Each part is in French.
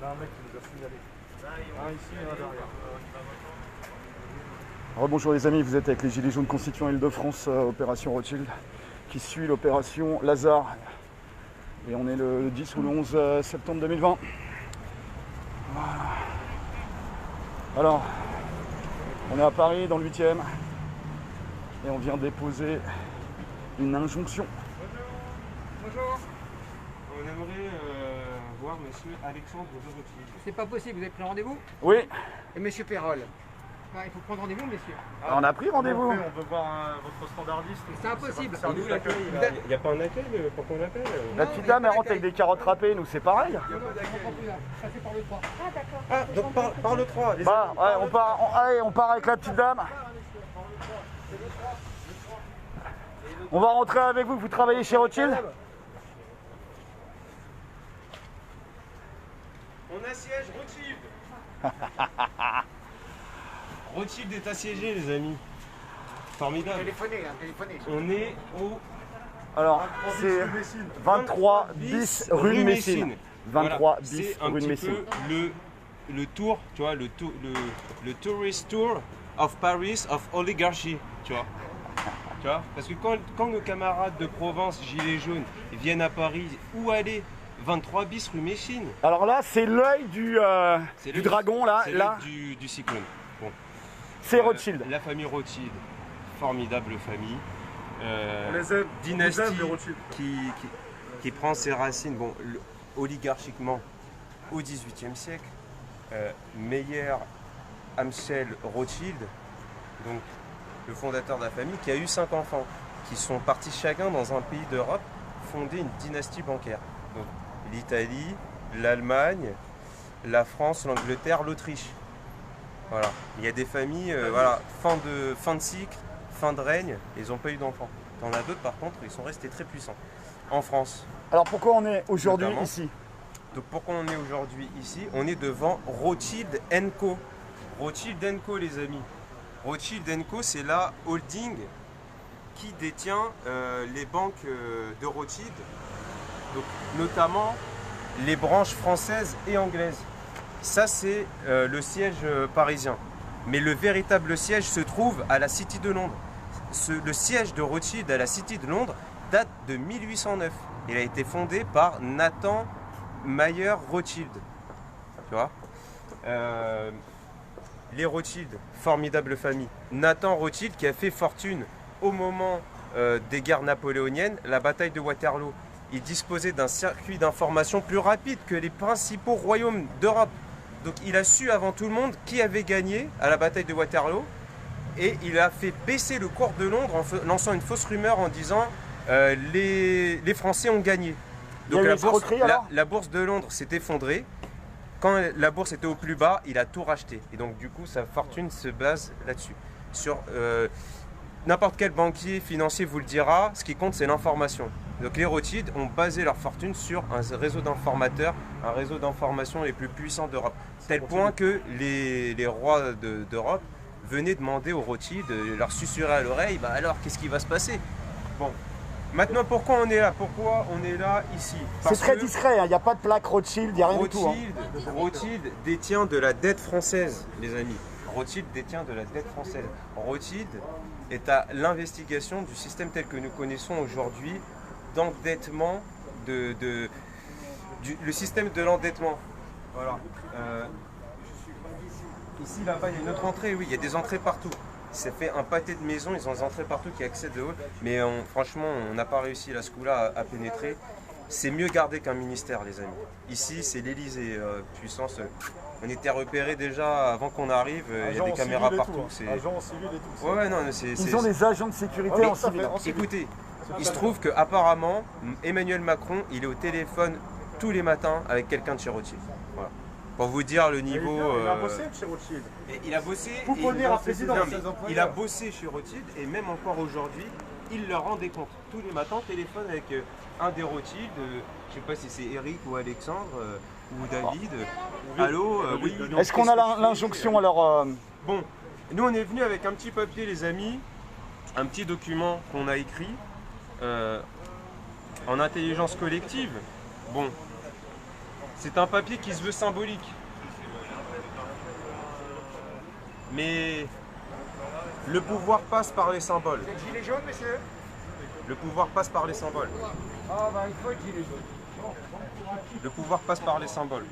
Là, un mec qui nous a signalé. Un ici et un derrière. Rebonjour les amis, vous êtes avec les Gilets jaunes constituants Île-de-France, opération Rothschild, qui suit l'opération Lazare. Et on est le 10 ou le 11 septembre 2020. Voilà. Alors, on est à Paris, dans le 8e, et on vient déposer une injonction. Bonjour. On aimerait voir monsieur Alexandre de Rothschild. C'est pas possible, vous avez pris rendez-vous? Oui, Et monsieur Perrol? Ah, il faut prendre rendez-vous, messieurs. on a pris rendez-vous. On veut voir votre standardiste. C'est impossible. C'est pas le service d'accueil. Il n'y a pas un accueil pour qu'on l'appelle? La petite dame, elle rentre avec des carottes râpées, nous c'est pareil. Passez par le 3. Ah d'accord. Ah, donc par le 3. Bah, ouais, allez, on part avec la petite dame. On va rentrer avec vous, vous travaillez chez Rothschild? On assiège Rothschild. Rothschild est assiégé, les amis. Formidable. Téléphonez. On est au Alors, c'est 23 bis rue de Messine. 23 bis C'est un rue de petit Messine. peu le tour, tu vois, le tourist tour of Paris of oligarchy, tu vois. Tu vois, parce que quand nos camarades de Provence, Gilets jaunes, viennent à Paris, où aller? 23 bis rue Messine. Alors là, c'est l'œil du dragon, là. C'est Là, du cyclone. Bon. c'est Rothschild. La famille Rothschild, formidable famille. On les aime. Dynastie On les aime, les Rothschild. qui prend ses racines oligarchiquement au XVIIIe siècle. Meyer Amschel Rothschild, donc le fondateur de la famille, qui a eu 5 enfants, qui sont partis chacun dans un pays d'Europe fonder une dynastie bancaire. Donc l'Italie, l'Allemagne, la France, l'Angleterre, l'Autriche. Voilà. Il y a des familles, voilà, fin de cycle, fin de règne, ils n'ont pas eu d'enfants. Il y en a d'autres par contre, ils sont restés très puissants. En France. Alors pourquoi on est aujourd'hui Notamment. ici? Donc pourquoi on est aujourd'hui ici? On est devant Rothschild & Co. Rothschild & Co, les amis. Rothschild & Co, c'est la holding qui détient les banques de Rothschild, donc notamment les branches françaises et anglaises. Ça, c'est le siège parisien. Mais le véritable siège se trouve à la City de Londres. Le siège de Rothschild à la City de Londres date de 1809. Il a été fondé par Nathan Mayer Rothschild. Tu vois, les Rothschild, formidable famille. Nathan Rothschild qui a fait fortune au moment des guerres napoléoniennes, la bataille de Waterloo. Il disposait d'un circuit d'information plus rapide que les principaux royaumes d'Europe. Donc il a su avant tout le monde qui avait gagné à la bataille de Waterloo. Et il a fait baisser le cours de Londres en lançant une fausse rumeur en disant les Français ont gagné. Donc la bourse de Londres s'est effondrée. Quand la bourse était au plus bas, il a tout racheté. Et donc du coup, sa fortune se base là-dessus. Sur n'importe quel banquier financier vous le dira, ce qui compte c'est l'information. Donc les Rothschild ont basé leur fortune sur un réseau d'informateurs, un réseau d'information les plus puissants d'Europe. Tel point que les rois d'Europe venaient demander aux Rothschild, leur susurrer à l'oreille, bah alors qu'est-ce qui va se passer? Bon, maintenant pourquoi on est là? Pourquoi on est là ici? C'est très discret, il n'y a pas de plaque Rothschild, il n'y a rien du tout. Rothschild détient de la dette française, les amis. Rothschild détient de la dette française. Rothschild est à l'investigation du système tel que nous connaissons aujourd'hui d'endettement, le système de l'endettement. Voilà. Ici, là-bas, il y a une autre entrée, oui, il y a des entrées partout. Ça fait un pâté de maisons, ils ont des entrées partout qui accèdent de haut. Mais franchement, on n'a pas réussi là, ce coup-là à pénétrer. C'est mieux gardé qu'un ministère, les amis. Ici, c'est l'Elysée, puissance. On était repérés déjà avant qu'on arrive, il y a des caméras partout. Agents civils et tout. Ouais, non, Ils ont des agents de sécurité en civil. Écoutez, il se trouve qu'apparemment, Emmanuel Macron, il est au téléphone tous les matins avec quelqu'un de chez Rothschild. Voilà. Pour vous dire le niveau. Il a bossé chez Rothschild. Il a bossé. Il a bossé chez Rothschild et même encore aujourd'hui, il leur rend des comptes. Tous les matins, téléphone avec un des Rothschild, je sais pas si c'est Eric ou Alexandre ou David. Allô, oui. Est-ce qu'on a l'injonction alors Bon, nous on est venu avec un petit papier, les amis, un petit document qu'on a écrit en intelligence collective. Bon, C'est un papier qui se veut symbolique. Mais le pouvoir passe par les symboles. C'est le gilet jaune, monsieur? Le pouvoir passe par les symboles. Ah bah il faut le gilet jaune. Le pouvoir passe par les symboles.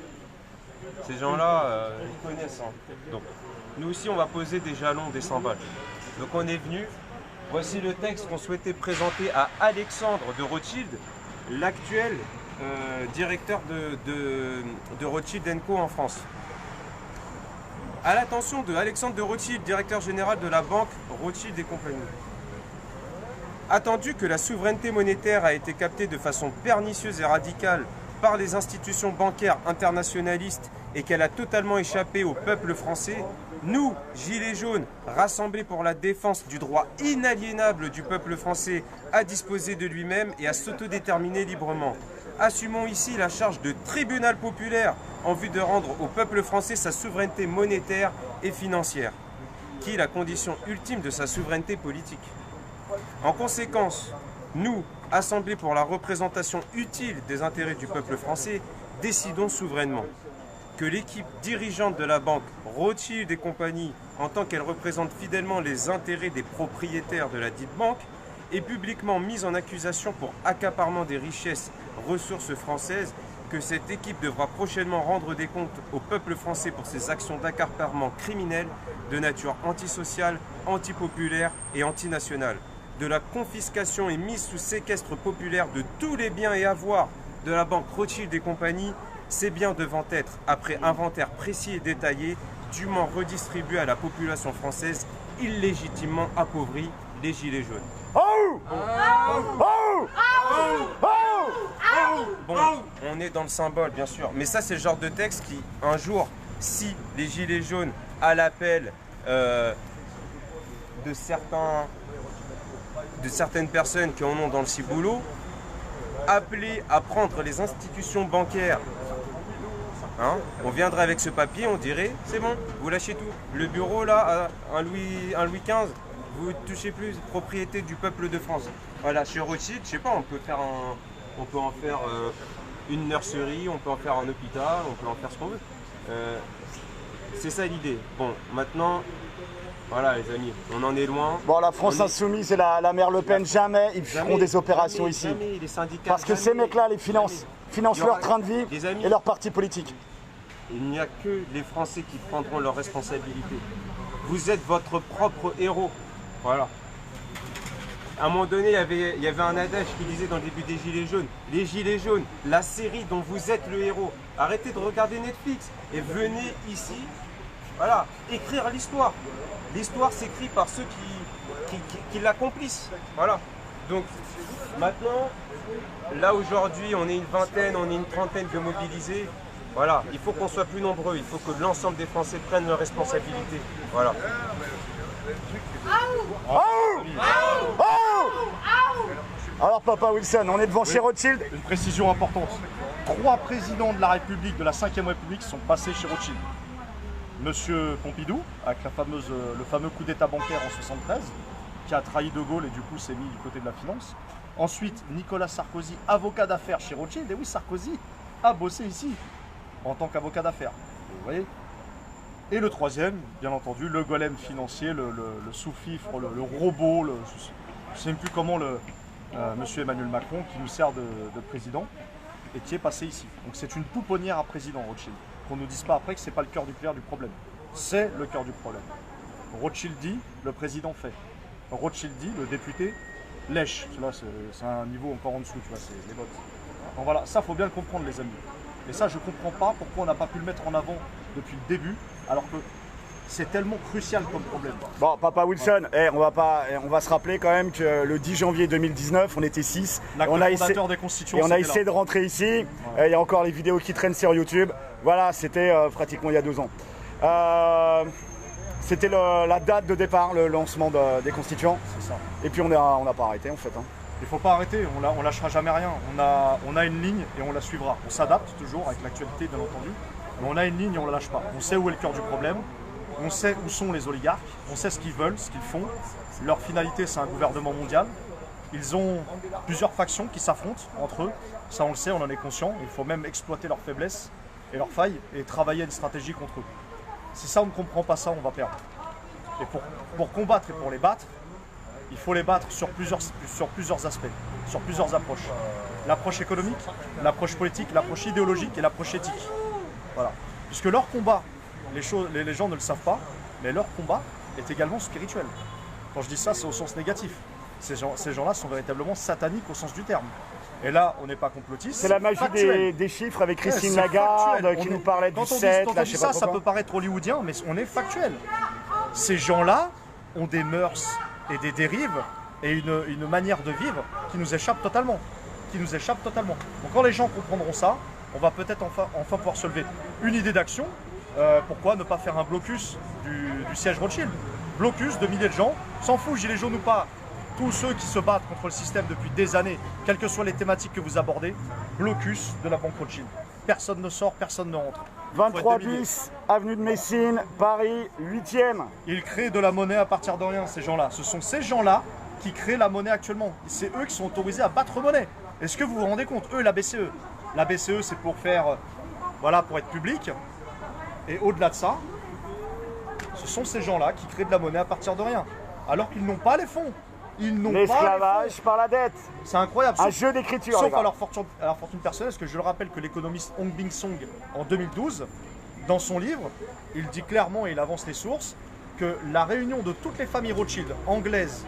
Ces gens-là, ils connaissent. Hein. Donc, nous aussi, on va poser des jalons, des symboles. Donc, on est venu. Voici le texte qu'on souhaitait présenter à Alexandre de Rothschild, l'actuel directeur de Rothschild & Co en France. À l'attention de Alexandre de Rothschild, directeur général de la banque Rothschild et compagnie. Attendu que la souveraineté monétaire a été captée de façon pernicieuse et radicale par les institutions bancaires internationalistes et qu'elle a totalement échappé au peuple français, nous, Gilets jaunes, rassemblés pour la défense du droit inaliénable du peuple français à disposer de lui-même et à s'autodéterminer librement, assumons ici la charge de tribunal populaire en vue de rendre au peuple français sa souveraineté monétaire et financière, qui est la condition ultime de sa souveraineté politique. En conséquence, nous, assemblés pour la représentation utile des intérêts du peuple français, décidons souverainement que l'équipe dirigeante de la banque Rothschild et compagnie, en tant qu'elle représente fidèlement les intérêts des propriétaires de la dite banque, est publiquement mise en accusation pour accaparement des richesses ressources françaises, que cette équipe devra prochainement rendre des comptes au peuple français pour ses actions d'accaparement criminel de nature antisociale, antipopulaire et antinationale, de la confiscation et mise sous séquestre populaire de tous les biens et avoirs de la banque Rothschild et compagnie, ces biens devant être, après inventaire précis et détaillé, dûment redistribués à la population française illégitimement appauvrie, les Gilets jaunes. Bon, on est dans le symbole, bien sûr, mais ça c'est le genre de texte qui, un jour, si les Gilets jaunes, à l'appel de certaines personnes qui en ont dans le ciboulot, appelés à prendre les institutions bancaires, hein, on viendrait avec ce papier, on dirait, c'est bon, vous lâchez tout. Le bureau là, un Louis XV, vous ne touchez plus, propriété du peuple de France. Voilà, chez Rothschild, je sais pas, on peut en faire une nurserie, on peut en faire un hôpital, on peut en faire ce qu'on veut. C'est ça l'idée. Bon, maintenant, voilà les amis, on en est loin. Bon, la France insoumise et la mère Le Pen, jamais ils feront des opérations ici. Jamais, les syndicats, parce que ces mecs-là, les financent leur train de vie et leur parti politique. Il n'y a que les Français qui prendront leurs responsabilités. Vous êtes votre propre héros. Voilà. À un moment donné, il y avait un adage qui disait dans le début des Gilets jaunes, les Gilets jaunes, la série dont vous êtes le héros. Arrêtez de regarder Netflix et venez ici, voilà, écrire l'histoire. L'histoire s'écrit par ceux qui l'accomplissent. Voilà. Donc maintenant, là aujourd'hui, on est une vingtaine, on est une trentaine de mobilisés. Voilà, il faut qu'on soit plus nombreux, il faut que l'ensemble des Français prennent leurs responsabilités. Voilà. Alors Papa Wilson, on est devant chez Rothschild. Une précision importante. 3 présidents de la République, de la 5e République, sont passés chez Rothschild. Monsieur Pompidou, avec le fameux coup d'état bancaire en 73, qui a trahi De Gaulle et du coup s'est mis du côté de la finance. Ensuite, Nicolas Sarkozy, avocat d'affaires chez Rothschild. Et oui, Sarkozy a bossé ici, en tant qu'avocat d'affaires. Vous voyez. Et le troisième, bien entendu, le golem financier, le sous-fifre, le robot, je ne sais même plus comment, monsieur Emmanuel Macron, qui nous sert de président, et qui est passé ici. Donc c'est une pouponnière à président, Rothschild. Qu'on ne nous dise pas après que ce n'est pas le cœur nucléaire du problème. C'est le cœur du problème. Rothschild dit, le président fait. Rothschild dit, le député lèche. Tu vois, c'est un niveau encore en dessous, tu vois, c'est les votes. Donc voilà, ça, il faut bien le comprendre, les amis. Et ça, je ne comprends pas pourquoi on n'a pas pu le mettre en avant depuis le début, alors que c'est tellement crucial comme problème. Bon, Papa Wilson, on va se rappeler quand même que le 10 janvier 2019, on était 6. On a essayé de rentrer ici. Il y a encore les vidéos qui traînent sur YouTube. Voilà, c'était pratiquement il y a 2 ans. C'était la date de départ, le lancement des constituants. C'est ça. Et puis on n'a pas arrêté en fait. Hein. Il ne faut pas arrêter, on lâchera jamais rien. On a une ligne et on la suivra. On s'adapte toujours avec l'actualité, bien entendu. Mais on a une ligne et on ne la lâche pas. On sait où est le cœur du problème. On sait où sont les oligarques. On sait ce qu'ils veulent, ce qu'ils font. Leur finalité, c'est un gouvernement mondial. Ils ont plusieurs factions qui s'affrontent entre eux. Ça, on le sait, on en est conscient. Il faut même exploiter leurs faiblesses et leurs failles et travailler à une stratégie contre eux. Si ça, on ne comprend pas ça, on va perdre. Et pour combattre et pour les battre, il faut les battre sur plusieurs aspects, sur plusieurs approches. L'approche économique, l'approche politique, l'approche idéologique et l'approche éthique. Voilà. Puisque leur combat, les gens ne le savent pas, mais leur combat est également spirituel. Quand je dis ça, c'est au sens négatif. Ces gens-là sont véritablement sataniques au sens du terme. Et là, on n'est pas complotiste. C'est la magie des chiffres avec Christine Lagarde qui nous parlait du 7. Quand on dit ça, ça peut paraître hollywoodien, mais on est factuel. Ces gens-là ont des mœurs et des dérives et une manière de vivre qui nous échappe totalement. Donc quand les gens comprendront ça, on va peut-être enfin pouvoir se lever. Une idée d'action, pourquoi ne pas faire un blocus du siège Rothschild? Blocus de milliers de gens, s'en fout, gilets jaunes ou pas, tous ceux qui se battent contre le système depuis des années, quelles que soient les thématiques que vous abordez, blocus de la banque Rothschild. Personne ne sort, personne ne rentre. 23 bis, avenue de Messine, Paris, 8e. Ils créent de la monnaie à partir de rien, ces gens-là. Ce sont ces gens-là qui créent la monnaie actuellement. C'est eux qui sont autorisés à battre monnaie. Est-ce que vous vous rendez compte? Eux, la BCE. La BCE, c'est pour faire, pour être public. Et au-delà de ça, ce sont ces gens-là qui créent de la monnaie à partir de rien. Alors qu'ils n'ont pas les fonds. L'esclavage par la dette. C'est incroyable. Un jeu d'écriture. Sauf à leur fortune personnelle, parce que je le rappelle que l'économiste Hong Bing Song, en 2012, dans son livre, il dit clairement, et il avance les sources, que la réunion de toutes les familles Rothschild, anglaises,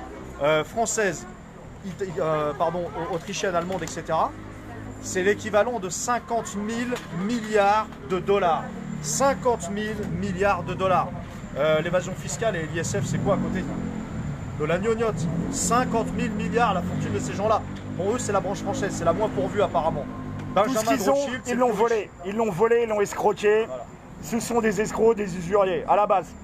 françaises, autrichiennes, allemandes, etc., c'est l'équivalent de 50 000 milliards de dollars. 50 000 milliards de dollars. L'évasion fiscale et l'ISF, c'est quoi à côté de la gnognotte? 50 000 milliards la fortune de ces gens-là. Pour eux, c'est la branche française, c'est la moins pourvue apparemment. Tout ce qu'ils ont, ils l'ont volé. Ils l'ont volé, ils l'ont escroqué. Voilà. Ce sont des escrocs, des usuriers, à la base.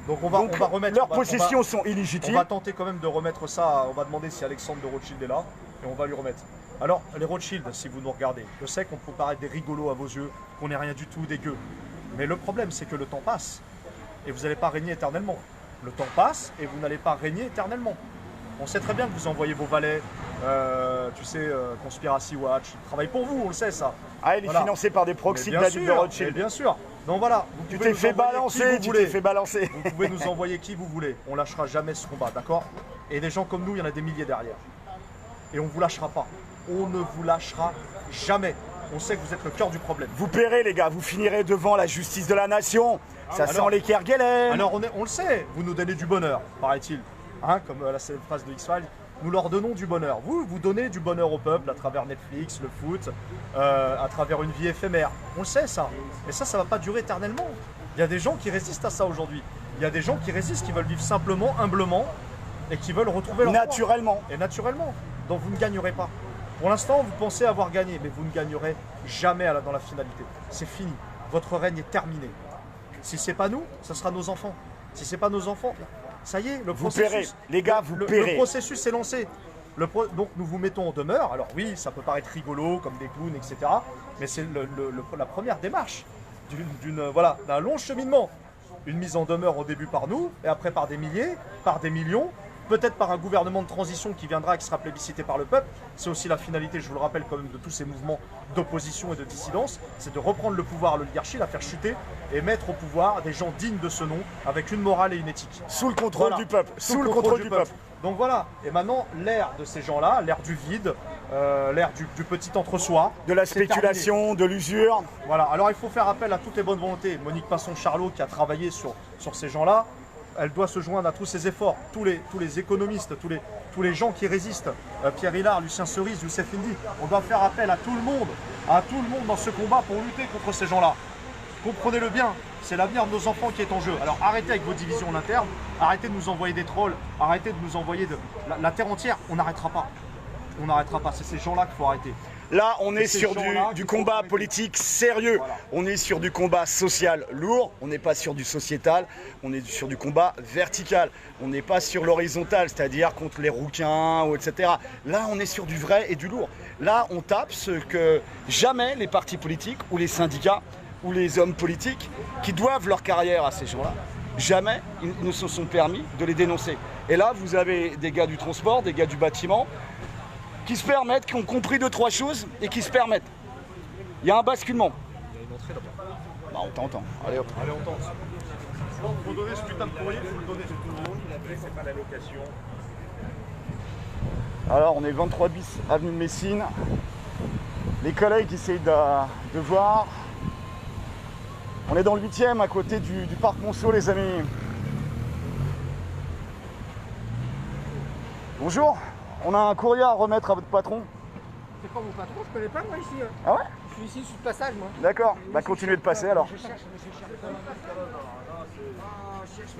Donc on va remettre... Leurs possessions sont illégitimes. On va tenter quand même de remettre ça, on va demander si Alexandre de Rothschild est là, et on va lui remettre. Alors, les Rothschild, si vous nous regardez, je sais qu'on peut paraître des rigolos à vos yeux, qu'on n'est rien du tout, des gueux. Mais le problème, c'est que le temps passe, et vous n'allez pas régner éternellement. Le temps passe, et vous n'allez pas régner éternellement. On sait très bien que vous envoyez vos valets, Conspiracy Watch, ils travaillent pour vous, on le sait ça. Ah, il est financé par des proxys de la ville de Rothschild. Bien sûr. Donc voilà, tu t'es fait balancer, Vous pouvez nous envoyer qui vous voulez. On lâchera jamais ce combat, d'accord? Et des gens comme nous, il y en a des milliers derrière. Et on ne vous lâchera pas. On ne vous lâchera jamais. On sait que vous êtes le cœur du problème. Vous paierez, les gars, vous finirez devant la justice de la nation. Ça sent les Kerguelen. Alors on le sait, vous nous donnez du bonheur, paraît-il. Hein, comme la célèbre phrase de X-Files. Nous leur donnons du bonheur. Vous donnez du bonheur au peuple à travers Netflix, le foot, à travers une vie éphémère. On le sait ça. Mais ça ne va pas durer éternellement. Il y a des gens qui résistent à ça aujourd'hui. Il y a des gens qui résistent, qui veulent vivre simplement, humblement, et qui veulent retrouver leur naturellement. Et naturellement. Donc vous ne gagnerez pas. Pour l'instant, vous pensez avoir gagné, mais vous ne gagnerez jamais dans la finalité. C'est fini. Votre règne est terminé. Si ce n'est pas nous, ce sera nos enfants. Si ce n'est pas nos enfants... Ça y est, le processus... Paierez. Les gars, vous paierez. Le processus est lancé. Donc nous vous mettons en demeure. Alors oui, ça peut paraître rigolo, comme des clowns, etc. Mais c'est la première démarche d'un long cheminement. Une mise en demeure au début par nous, et après par des milliers, par des millions, peut-être par un gouvernement de transition qui viendra, qui sera plébiscité par le peuple. C'est aussi la finalité, je vous le rappelle quand même, de tous ces mouvements d'opposition et de dissidence, c'est de reprendre le pouvoir à l'oligarchie, la faire chuter et mettre au pouvoir des gens dignes de ce nom, avec une morale et une éthique. Sous le contrôle du peuple. Sous le contrôle du peuple. Donc voilà, et maintenant l'ère de ces gens-là, l'ère du vide, l'ère du petit entre-soi. De la spéculation, de l'usure. Voilà, alors il faut faire appel à toutes les bonnes volontés. Monique Passon-Charlot qui a travaillé sur ces gens-là, elle doit se joindre à tous ces efforts, tous les économistes, tous les gens qui résistent, Pierre Hillard, Lucien Cerise, Youssef Indy, on doit faire appel à tout le monde dans ce combat pour lutter contre ces gens-là. Comprenez-le bien, c'est l'avenir de nos enfants qui est en jeu. Alors arrêtez avec vos divisions en interne, arrêtez de nous envoyer des trolls, arrêtez de nous envoyer la terre entière, on n'arrêtera pas. On n'arrêtera pas, c'est ces gens-là qu'il faut arrêter. Là, on est sur du combat politique sérieux. Voilà. On est sur du combat social lourd. On n'est pas sur du sociétal. On est sur du combat vertical. On n'est pas sur l'horizontal, c'est-à-dire contre les rouquins, etc. Là, on est sur du vrai et du lourd. Là, on tape ce que jamais les partis politiques ou les syndicats ou les hommes politiques qui doivent leur carrière à ces gens-là, jamais ils ne se sont permis de les dénoncer. Et là, vous avez des gars du transport, des gars du bâtiment, qui se permettent, qui ont compris 2-3 choses et qui se permettent. Il y a un basculement. montrer là-bas. Bah on t'entend. Allez hop. Allez, on tente. Faut donner ce putain de courrier, faut le donner. C'est pas la location. Alors on est 23 bis avenue de Messine. Les collègues essayent de voir. On est dans le 8e à côté du parc Monceau les amis. Bonjour, on a un courrier à remettre à votre patron. C'est pas mon patron, je connais pas moi ici. Hein. Ah ouais? Je suis ici, je suis de passage moi. D'accord, bah continuez de passer alors. Je cherche monsieur Chertok.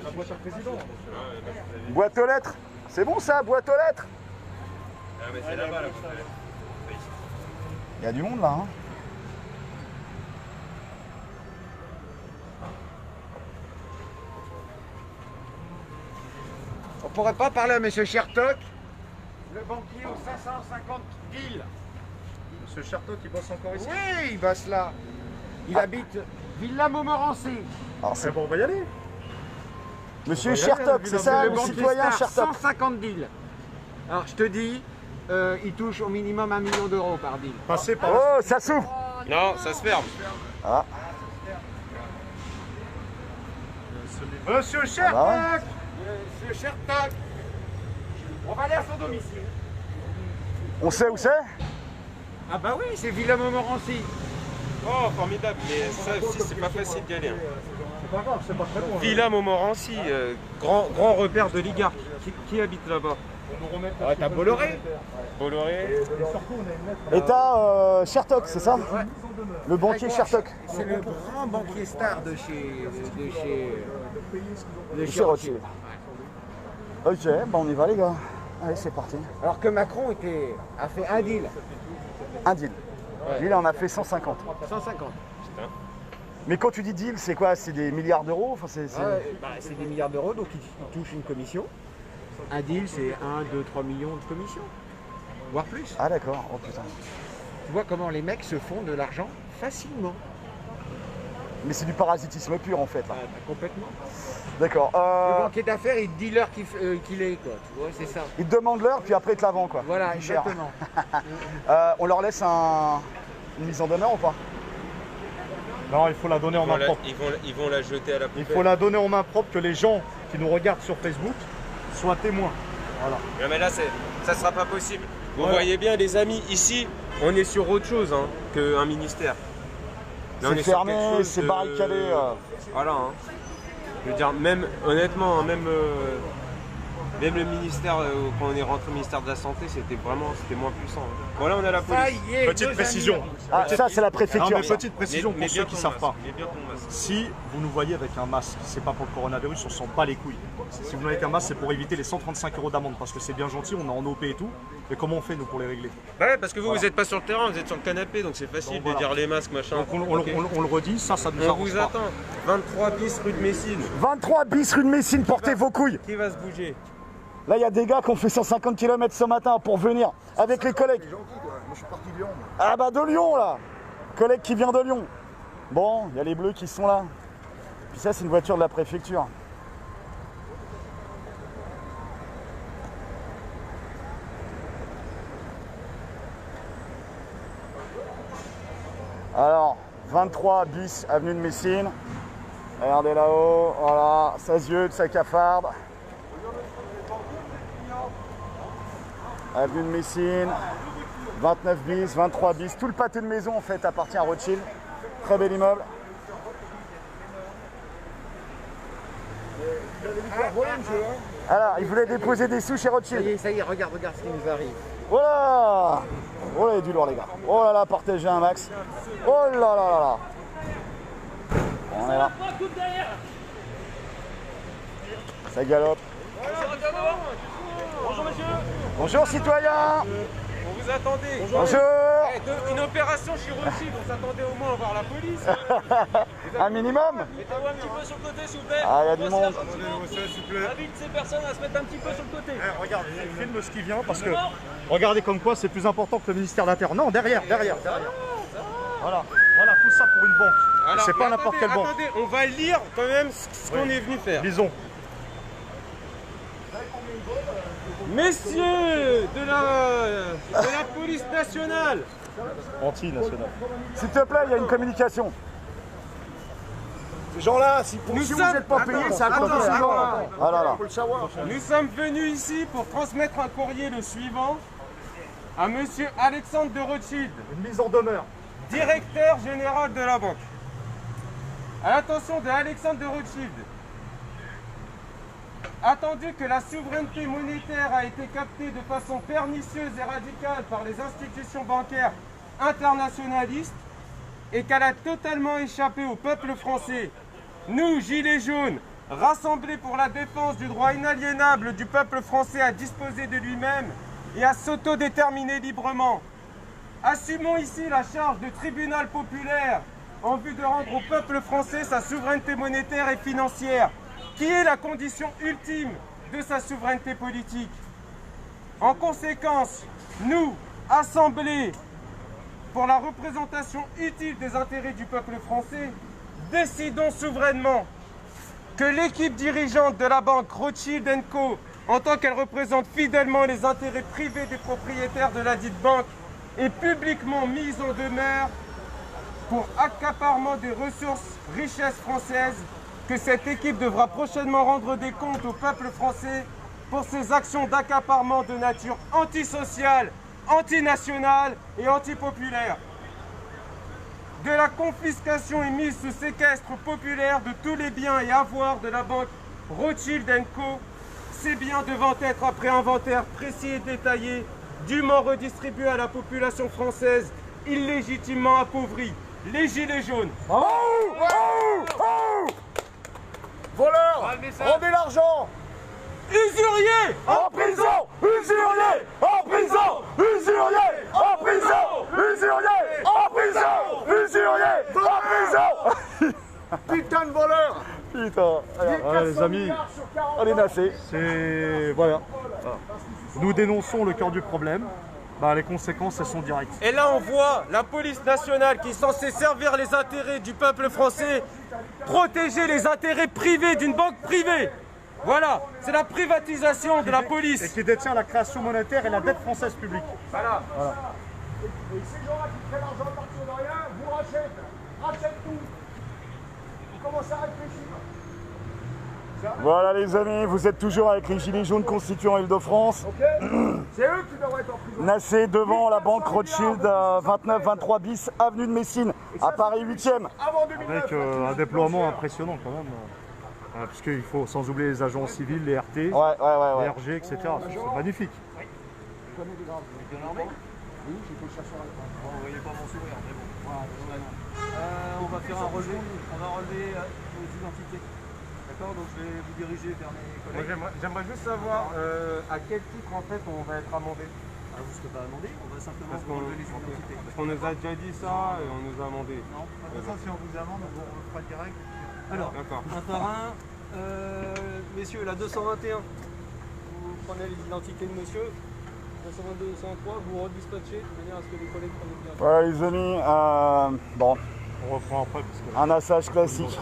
La boîte à président. Boîte aux lettres. C'est bon ça, boîte aux lettres? Ah mais c'est là-bas là. Il y a du monde là. Hein. On pourrait pas parler à monsieur Chertok, le banquier aux 550 villes. Monsieur Chertok, il bosse encore ici. Oui, il bosse là. Il habite Villa Montmorency. Alors C'est bon, on va y aller. Monsieur On va y aller, Chertok, le c'est ça, le le banquier citoyen star, Chertok. 150 deals. Alors je te dis, il touche au minimum 1 million d'euros par deal. Passez par Oh, ça s'ouvre. Non, ça se ferme. Ah, Monsieur Chertok. bah Monsieur Chertok, on va aller à son domicile. on sait où c'est? Ah bah oui, c'est Villa Montmorency. Oh, formidable. Mais ça aussi, c'est pas facile d'y aller. Hein. C'est pas grave, c'est pas très loin. Villa Montmorency, grand repère de l'oligarque. Qui habite là-bas? Ah, t'as Bolloré. Bolloré. Et t'as Chertok, c'est ça? Le banquier Chertok. C'est le grand banquier star de chez Chez Rothschild. Ok, bah on y va les gars. Allez, c'est parti. Alors que Macron a fait un deal. Un deal. Lui, il en a fait 150. 150. Mais quand tu dis deal, c'est quoi? C'est des milliards d'euros? Enfin, c'est... C'est des milliards d'euros, donc il touche une commission. Un deal, c'est 1, 2, 3 millions de commissions. Voire plus. Ah d'accord, oh putain. Tu vois comment les mecs se font de l'argent facilement. Mais c'est du parasitisme pur en fait là. Complètement. D'accord. Le banquier d'affaires, il te dit l'heure qu'il est, quoi. Tu vois, c'est ça. Ils te demandent l'heure, puis après ils te la vendent quoi. Voilà, Plus cher. exactement. On leur laisse une mise en demeure ou pas? Non, il faut la donner en main propre. Ils vont la jeter à la poubelle. Il faut la donner en main propre, que les gens qui nous regardent sur Facebook soient témoins. Voilà. Non mais là, ça sera pas possible. Vous Ouais. voyez bien, les amis, ici, on est sur autre chose hein, qu'un ministère. Là, on C'est est sur fermé, quelque chose c'est de- barricadé. Voilà. Hein. Je veux dire, même, honnêtement, hein, même le ministère, quand on est rentré au ministère de la Santé, c'était moins puissant. Hein. Voilà, on a la police. Ça y est, Petite nos précision. Ah, ça c'est la Non, préfecture. mais ça. petite précision pour ceux qui ne savent pas. Mais bien ton masque. Si vous nous voyez avec un masque, c'est pas pour le coronavirus, on s'en bat les couilles. Si vous nous voyez avec un masque, c'est pour éviter les 135 € d'amende, parce que c'est bien gentil, on est en OP et tout. Mais comment on fait nous pour les régler? Bah ouais, parce que vous n'êtes pas sur le terrain, vous êtes sur le canapé, donc c'est facile Donc, voilà. de dire les masques, machin. Donc Ok. on le redit, ça nous On arrange vous pas. attend. 23 bis rue de Messine. 23 bis rue de Messine, portez vos couilles. Qui va se bouger? Là il y a des gars qui ont fait 150 km ce matin pour venir avec les collègues. Moi je suis parti de Lyon. Ah bah de Lyon là. Collègue qui vient de Lyon. Bon, il y a les bleus qui sont là. Puis ça c'est une voiture de la préfecture. Alors, 23 bis avenue de Messine. Regardez là-haut, voilà, ça se yeux, ça cafarde. Avenue de Messine, 29 bis, 23 bis, tout le pâté de maison en fait appartient à Rothschild. Très bel immeuble. Alors, il voulait déposer des sous chez Rothschild. Ça y est, regarde ce qui nous arrive. Voilà. Oh là, il y a du lourd les gars. Oh là là, partagez un max. Oh là là là là. On est là. Ça galope. Bonjour monsieur. Bonjour citoyens. On vous attendait. Bonjour. Une opération chez Rothschild, on s'attendait au moins à voir la police. Un minimum. Mettez-vous un petit peu sur le côté, s'il vous plaît. Ah, il y a du monde. Invite ces personnes à se mettre un petit peu sur le côté. Regarde, filme ce qui vient parce que regardez comme quoi c'est plus important que le ministère de l'Intérieur. Non, derrière. Voilà, tout ça pour une banque. Et Alors, c'est pas mais n'importe quelle banque. Attendez, on va lire quand même ce qu'on est venu faire. Lisons. Messieurs de la police nationale, Anti-national. S'il te plaît, il y a une communication. Ces gens-là, si vous n'êtes pas payés, ça coûte ces gens-là. Ah là là. Nous sommes venus ici pour transmettre un courrier le suivant à monsieur Alexandre de Rothschild, Une mise en demeure. directeur général de la banque. À l'attention de Alexandre de Rothschild, attendu que la souveraineté monétaire a été captée de façon pernicieuse et radicale par les institutions bancaires internationalistes et qu'elle a totalement échappé au peuple français, nous, Gilets jaunes, rassemblés pour la défense du droit inaliénable du peuple français à disposer de lui-même et à s'autodéterminer librement, assumons ici la charge de tribunal populaire en vue de rendre au peuple français sa souveraineté monétaire et financière, qui est la condition ultime de sa souveraineté politique. En conséquence, nous, assemblés pour la représentation utile des intérêts du peuple français, décidons souverainement que l'équipe dirigeante de la banque Rothschild & Co, en tant qu'elle représente fidèlement les intérêts privés des propriétaires de la dite banque, est publiquement mise en demeure pour accaparement des ressources, richesses françaises, que cette équipe devra prochainement rendre des comptes au peuple français pour ses actions d'accaparement de nature antisociale, antinationale et antipopulaire. De la confiscation et mise sous séquestre populaire de tous les biens et avoirs de la banque Rothschild & Co, ces biens devant être, après inventaire précis et détaillé, dûment redistribués à la population française illégitimement appauvrie. Les Gilets jaunes. Voleurs, rendez l'argent. Usuriers, En prison. Usurier. En prison. Usurier. En prison. Usurier. En prison. Usurier. En prison. Putain de voleurs. Putain. Ouais, les amis, On est nassés. c'est... Voilà. Nous dénonçons le cœur du problème. Bah, les conséquences, elles sont directes. Et là, on voit la police nationale qui est censée servir les intérêts du peuple français, protéger les intérêts privés d'une banque privée. Voilà, c'est la privatisation de la Et police. qui détient la création monétaire et la dette française publique. Voilà. Et ces gens-là qui prennent l'argent à partir de rien, vous rachètent tout. Vous commencez à réfléchir. Voilà les amis, vous êtes toujours avec les Gilets jaunes constituants Île-de-France. C'est eux qui devraient être en prison. Nassé devant la banque Rothschild, 29-23 bis, avenue de Messine, à Paris 8e. Avec un déploiement impressionnant quand même. Puisqu'il faut, sans oublier les agents civils, les RT, les Ouais. RG, etc. C'est magnifique. On va faire un relevé. On va relever vos identités. D'accord, donc je vais vous diriger vers mes collègues. J'aimerais juste savoir à quel titre en fait on va être amendé. Ah, vous ne serez pas amendé, on va simplement Parce vous qu'on relever les identités. parce qu'on nous a déjà dit ça et on nous a amendé. Non, pas de ça, si on vous amende, on fera direct. Alors, D'accord. un par un, messieurs, la 221, vous prenez les identités de monsieur. 222, 203, vous redispatchez de manière à ce que les collègues prennent bien. Voilà les amis, bon, On reprend après parce que... un assage classique.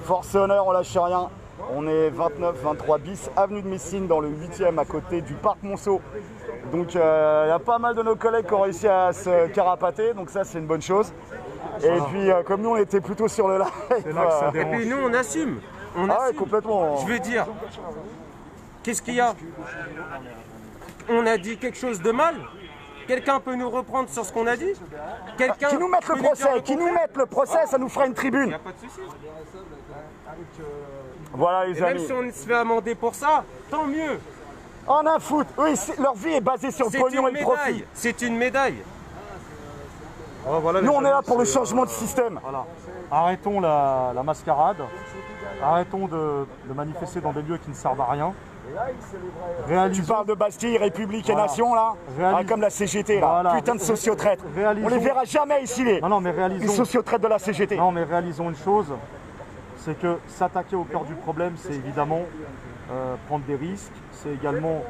Force et honneur, on lâche rien. On est 29-23 bis, avenue de Messine, dans le 8e, à côté du parc Monceau. Donc il y a pas mal de nos collègues qui ont réussi à se carapater, donc ça c'est une bonne chose. Et puis comme nous on était plutôt sur le live. C'est là que ça Et dérange. puis nous on assume. On Ah ouais, assume. complètement. Je veux dire, qu'est-ce qu'il y a? On a dit quelque chose de mal? Quelqu'un peut nous reprendre sur ce qu'on a dit? Quelqu'un Qui nous mettent le peut dire procès, qui nous mettent le procès, ça nous fera une Il tribune. n'y a pas de souci. Voilà Et les même amis. si on se fait amender pour ça, tant mieux. En un foot, oui, leur vie est basée sur le C'est pognon et une le profit. médaille. C'est une médaille. Ah, voilà, les Nous on est là amis, pour le c'est, changement de système. Voilà. Arrêtons la mascarade. Arrêtons de manifester dans des lieux qui ne servent à rien. Tu Réalisons, parles de Bastille, République et Voilà. Nation là, Réalise- comme la CGT là, Voilà. putain de sociotraîtres. Réalisons- On les verra jamais ici les non, mais réalisons, sociotraîtres de la CGT. non, mais réalisons une chose, c'est que s'attaquer au cœur du problème, c'est évidemment prendre des risques, c'est également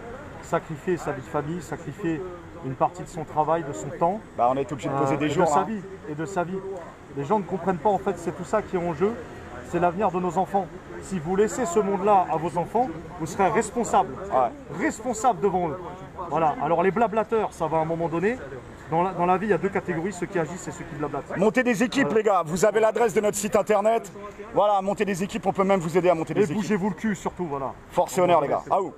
sacrifier sa vie de famille, sacrifier une partie de son travail, de son temps, Bah on est obligé de poser des et jours. de sa hein. vie, et de sa vie. Les gens ne comprennent pas en fait, c'est tout ça qui est en jeu, c'est l'avenir de nos enfants. Si vous laissez ce monde-là à vos enfants, vous serez responsable, responsable devant eux. Voilà. Alors les blablateurs, ça va à un moment donné. Dans la vie, il y a deux catégories, ceux qui agissent et ceux qui blablatent. Montez des équipes, les gars. Vous avez l'adresse de notre site internet. Voilà, montez des équipes. On peut même vous aider à monter Et des équipes. bougez-vous le cul surtout, voilà. Force et honneur, les gars. Ah, ouh.